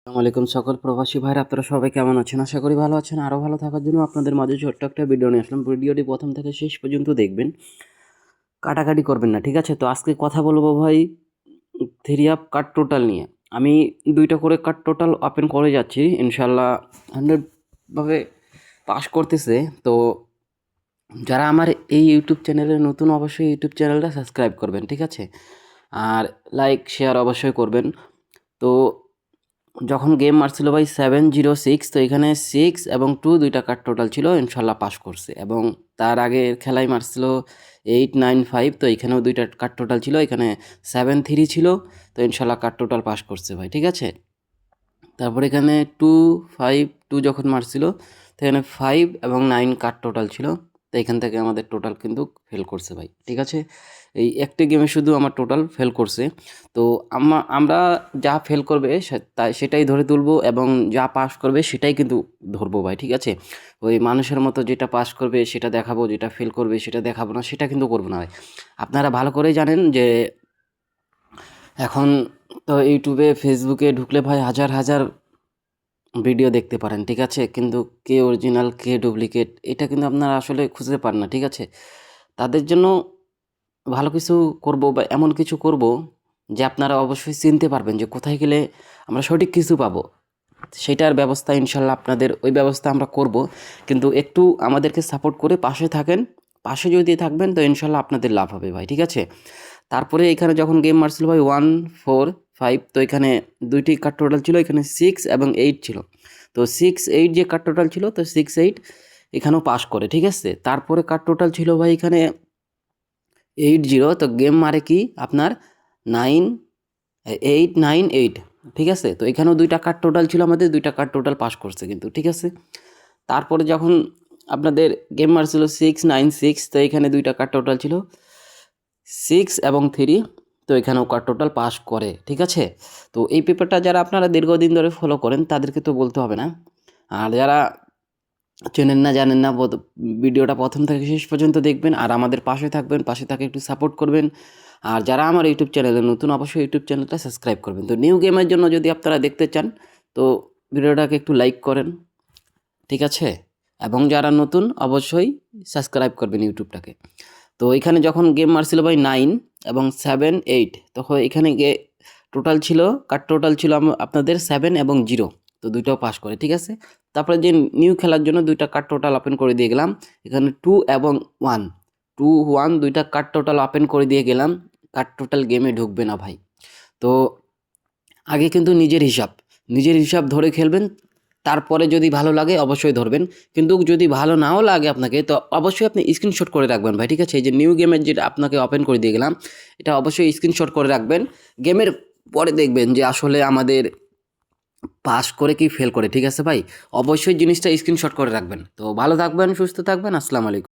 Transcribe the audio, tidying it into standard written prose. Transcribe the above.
আসসালামু আলাইকুম সকল প্রবাসী ভাইরা, আপনারা সবাই কেমন আছেন? আশা করি ভালো আছেন। আরও ভালো থাকার জন্য আপনাদের মাঝে ছোট্ট একটা ভিডিও নিয়ে আসলাম। ভিডিওটি প্রথম থেকে শেষ পর্যন্ত দেখবেন, কাটাকাটি করবেন না, ঠিক আছে? তো আজকে কথা বলবো ভাই থ্রি আপ কাট টোটাল নিয়ে। আমি 2টা করে কাট টোটাল ওপেন করে যাচ্ছি, ইনশাল্লাহ 100ভাবে পাস করতেছে। তো যারা আমার এই ইউটিউব চ্যানেলে নতুন, অবশ্যই ইউটিউব চ্যানেলটা সাবস্ক্রাইব করবেন, ঠিক আছে? আর লাইক শেয়ার অবশ্যই করবেন। তো যখন গেম মারছিল ভাই 706, তো এখানে 6 এবং 2 দুইটা কার্ড টোটাল ছিল, ইনশাল্লাহ পাস করছে। এবং তার আগের খেলায় মারছিল 895, তো এখানেও দুইটা কার্ড টোটাল ছিল, এখানে 73 ছিল, তো ইনশাল্লাহ কার্ড টোটাল পাস করছে ভাই, ঠিক আছে? তারপর এখানে 252 যখন মারছিল, তো এখানে 5 এবং 9 কার্ড টোটাল ছিল, তো এখান থেকে আমাদের টোটাল কিন্তু ফেল করছে ভাই, ঠিক আছে? এই একটি গেমে শুধু আমার টোটাল ফেল করছে। তো আমরা যা ফেল করবে তাই সেটাই ধরে তুলবো, এবং যা পাস করবে সেটাই কিন্তু ধরবো ভাই, ঠিক আছে? ওই মানুষের মতো যেটা পাস করবে সেটা দেখাবো, যেটা ফেল করবে সেটা দেখাবো না, সেটা কিন্তু করবো না ভাই। আপনারা ভালো করেই জানেন যে এখন তো ইউটিউবে ফেসবুকে ঢুকলে ভাই হাজার হাজার ভিডিও দেখতে পারেন, ঠিক আছে? কিন্তু কে অরিজিনাল কে ডুপ্লিকেট এটা কিন্তু আপনারা আসলে খুঁজতে পারেন না, ঠিক আছে? তাদের জন্য ভালো কিছু করব বা এমন কিছু করব যে আপনারা অবশ্যই চিনতে পারবেন যে কোথায় গেলে আমরা সঠিক কিছু পাবো। সেটার ব্যবস্থা ইনশাল্লাহ আপনাদের ওই ব্যবস্থা আমরা করব। কিন্তু একটু আমাদেরকে সাপোর্ট করে পাশে থাকেন। পাশে যদি থাকবেন তো ইনশাল্লাহ আপনাদের লাভ হবে ভাই, ঠিক আছে? তারপরে এখানে যখন গেম মারছিল ভাই 145, তো এখানে দুইটি কার্ড টোটাল ছিল, এখানে 6 এবং 8 ছিল। তো 6-8 যে কার্ড টোটাল ছিল, তো 6-8 এখানেও পাস করে, ঠিক আছে? তারপরে কার্ড টোটাল ছিল ভাই এখানে 80, তো গেম মারে কি আপনার 898, ঠিক আছে? তো এখানেও দুইটা কার্ড টোটাল ছিল, আমাদের দুইটা কার্ড টোটাল পাস করছে কিন্তু, ঠিক আছে? তারপরে যখন আপনাদের গেম মারছিল 696, তো এখানে দুইটা কার্ড টোটাল ছিল 6 এবং 3, তো এখানেও কার্ড টোটাল পাস করে, ঠিক আছে? তো এই পেপারটা যারা আপনারা দীর্ঘদিন ধরে ফলো করেন তাদেরকে তো বলতে হবে না। আর যারা চেনেন না, জানেন না, ভিডিওটা প্রথম থেকে শেষ পর্যন্ত দেখবেন আর আমাদের পাশে থাকবেন, পাশে থাকে একটু সাপোর্ট করবেন। আর যারা আমার ইউটিউব চ্যানেলে নতুন, অবশ্যই ইউটিউব চ্যানেলটা সাবস্ক্রাইব করবেন। তো নিউ গেমের জন্য যদি আপনারা দেখতে চান তো ভিডিওটাকে একটু লাইক করেন, ঠিক আছে? এবং যারা নতুন অবশ্যই সাবস্ক্রাইব করবেন ইউটিউবটাকে। তো এখানে যখন গেম মারছিল ভাই 9 এবং 7-8, তখন এখানে টোটাল ছিল, কাট টোটাল ছিল আপনাদের 7 এবং 0, তো দুইটাও পাস করে, ঠিক আছে? তারপরে যে নিউ খেলার জন্য দুইটা কাট টোটাল ওপেন করে দিয়ে গেলাম, এখানে 2 এবং 1, 2 1 দুইটা কাট টোটাল ওপেন করে দিয়ে গেলাম। কাট টোটাল গেমে ঢুকবে না ভাই। তো আগে কিন্তু নিজের হিসাব ধরে খেলবেন। তারপরে যদি ভালো লাগে অবশ্যই ধরবেন। কিন্তু যদি ভালো নাও লাগে আপনাকে, তো অবশ্যই আপনি স্ক্রিনশট করে রাখবেন ভাই, ঠিক আছে? এই যে নিউ গেমের যেটা আপনাকে ওপেন করে দিয়ে গেলাম, এটা অবশ্যই স্ক্রিনশট করে রাখবেন। গেমের পরে দেখবেন যে আসলে আমাদের পাস করে কি ফেল করে, ঠিক আছে ভাই? অবশ্যই জিনিসটা স্ক্রিনশট করে রাখবেন। তো ভালো থাকবেন, সুস্থ থাকবেন। আসসালামু আলাইকুম।